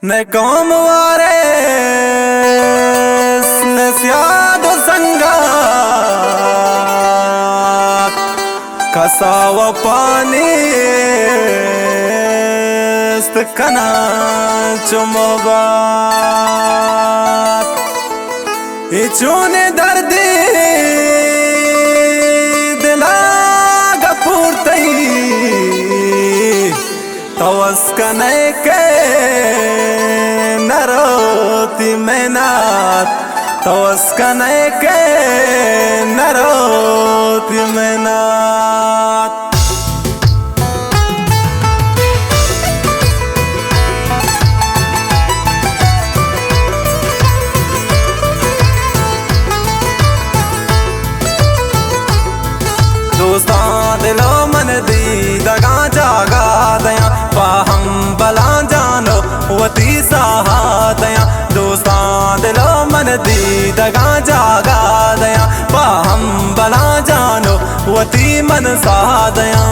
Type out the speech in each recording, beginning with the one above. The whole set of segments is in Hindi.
ने कौम वारे ने स्याद संगा कसाव पानी कना चुमोगा चूने दर्दी दिला गपूरतई तवस कने के नरोती मेनात तवस कने के नरोती मेनात दोस्तां दिलो मन दी दगा जागा दया पाहम बला जानो वती साहा दया दोस्तां दिलो मन दी दगा जागा दया पाहम बला जानो वती मन साहा दया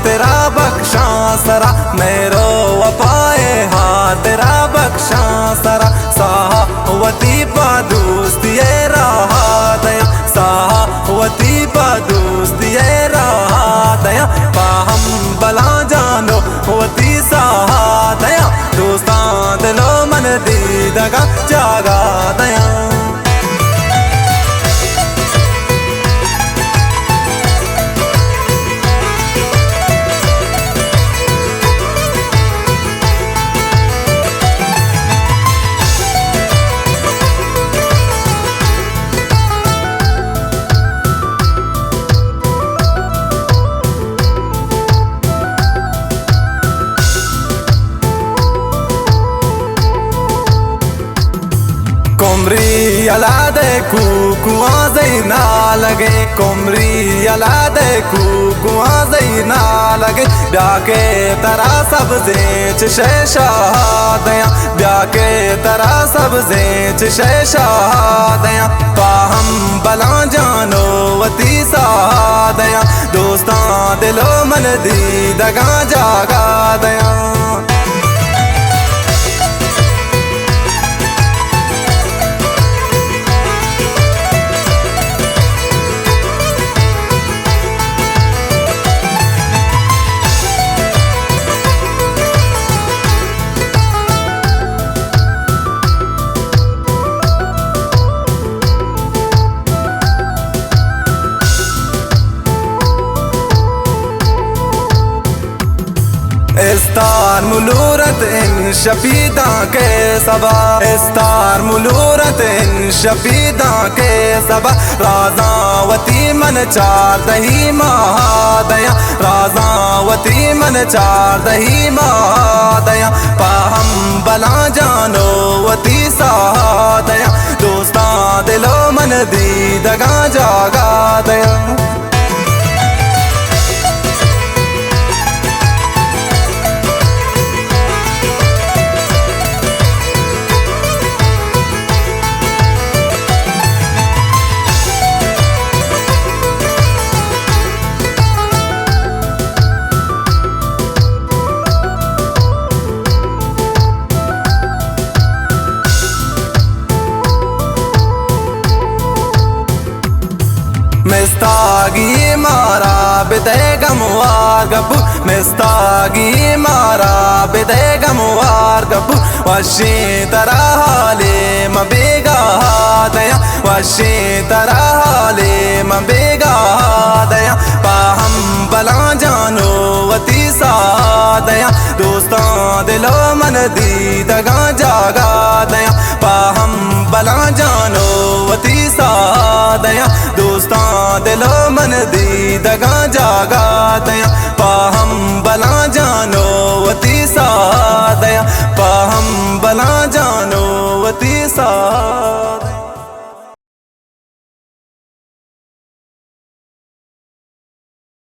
तेरा बख्शा सरा मेरो वफाए हाँ तेरा बख्शा सरा साहवती पा दोस्ती रहा दया साहवती पा दोस्ती रहा दया पाहम बला जानो वती साहा दया दोस्तां दिलो मन दी दगा जागा दया कोमरी अला दे कुआ ना लगे कोमरी अला दे कुआ ना लगे ब्याके तरा सब जेच शेषा दया ब्याके तरा सब जेच शेषा दया पाहम बला जानो वती सा दया दोस्तां दिलो मन दी दगा जागा दया इस्तार मुलूरत इन शफीदा के सबा इस्तार मुलूरत इन शफीदा के सबा राजावती मन चार दही महादया राजावती मन चार दही महादया पाहम बला जानो वती सादया दोस्तां दिलो मन दी दगा जागा दया मिस्तागी मारा बिदे गमवार गपु मिस्तागी मारा बिदे गमवार गपु वशी तरह हाले मबेगा दया वशी तरह हाले मबेगा दया पाहम बला जानो वती सा दया दोस्तां दिलो मन दी दगा जागा दया पाहम बला जानो वती सा दया दोस्तां दिलो मन दी दगा जागा दया पाहम बला जानो वती सा दया मोहब्बती साथ